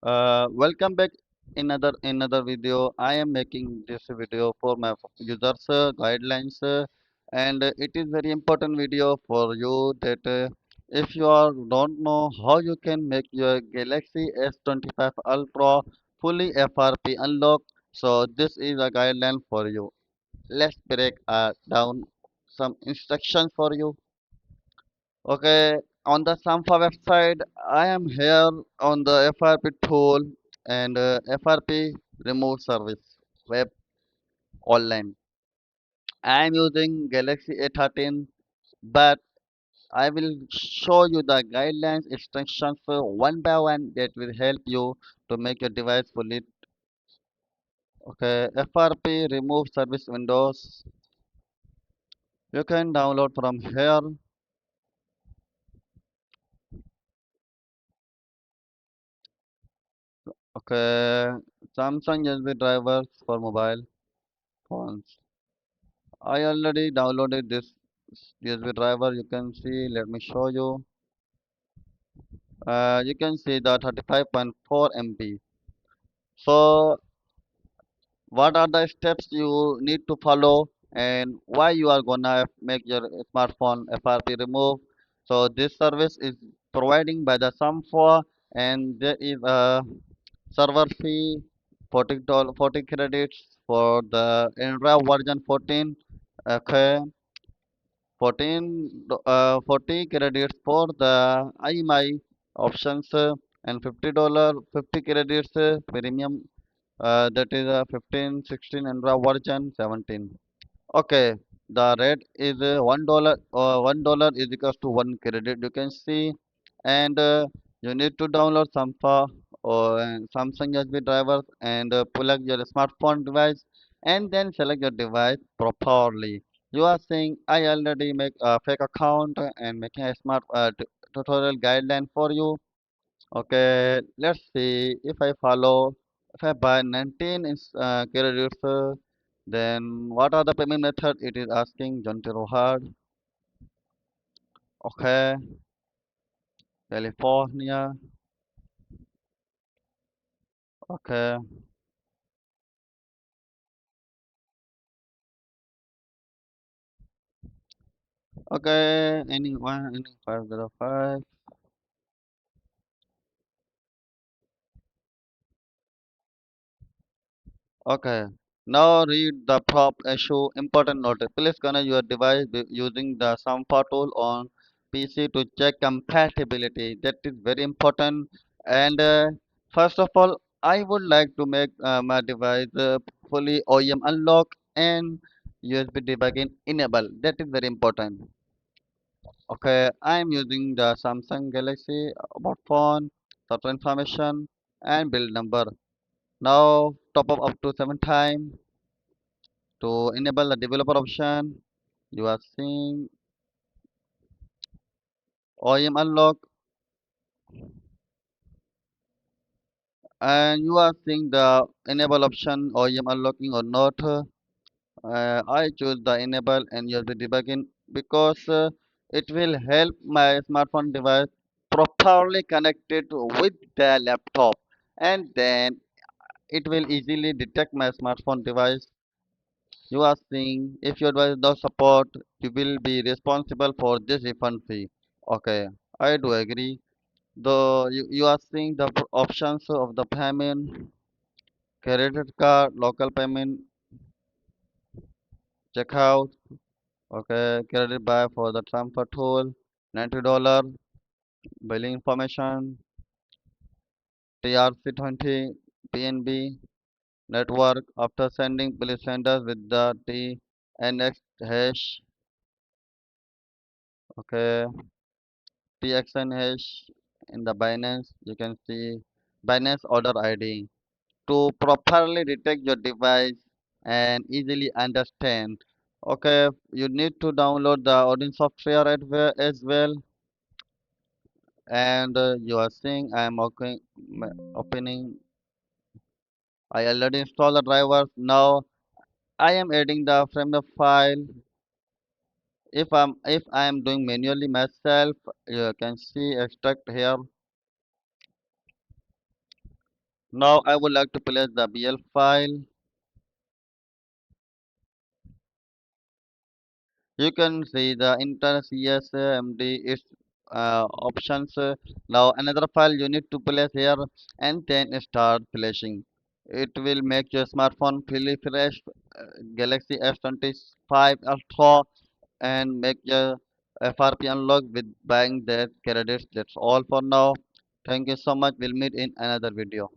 Welcome back another video. I am making this video for my users guidelines, and it is very important video for you that if you are don't know how you can make your Galaxy S25 Ultra fully FRP unlock, so this is a guideline for you. Let's break down some instructions for you. Okay, on the Samfa website, I am here on the FRP tool and FRP remove service web online. I am using Galaxy A13, but I will show you the guidelines instructions one by one that will help you to make your device fully. Okay, FRP remove service windows. You can download from here. Okay, Samsung USB drivers for mobile phones. I already downloaded this USB driver. You can see, let me show you. You can see the 35.4 MB. So, what are the steps you need to follow and why you are gonna make your smartphone FRP remove? So, this service is providing by the Samsung and there is a server fee 40 credits for the Android version 14. Okay, 40 credits for the IMI options and $50 50 credits premium that is 15 16 Android version 17. Okay, the rate is $1. $1 is equals to one credit. You can see, and you need to download some or Samsung USB drivers and plug your smartphone device, and then select your device properly. You are saying I already make a fake account and making a smart tutorial guideline for you. Okay, let's see if I follow. If I buy 19 credits, then what are the payment method? It is asking John Rohad. Okay, California. Okay, okay. Anyone? Any 505. Okay. Now read the prop issue. Important notice. Please connect your device using the Sampa tool on PC to check compatibility. That is very important. And first of all, I would like to make my device fully OEM unlock and USB debugging enable. That is very important. Okay, I am using the Samsung Galaxy about phone, software information, and build number. Now top up to 7 times. To enable the developer option, you are seeing OEM unlock and you are seeing the enable option OEM unlocking or not. I choose the enable and USB debugging because it will help my smartphone device properly connected with the laptop, and then it will easily detect my smartphone device. You are seeing if your device does support, you will be responsible for this refund fee. Okay, I do agree. You are seeing the options of the payment, credit card, local payment, checkout, okay, credit buy for the transfer tool, $90, billing information, TRC20, PNB, network. After sending, please send us with the TNX hash, okay, TXN hash in the Binance. You can see Binance order ID. To properly detect your device and easily understand. Okay, you need to download the Odin software as well. And you are seeing I am opening. I already installed the driver. Now I am adding the framework file. If I am doing manually myself, you can see extract here. Now I would like to place the BL file. You can see the enter CSMD its options. Now another file you need to place here and then start flashing. It will make your smartphone fully fresh. Galaxy S25 Ultra and make your FRP unlock with buying that credits. That's all for now. Thank you so much. We'll meet in another video.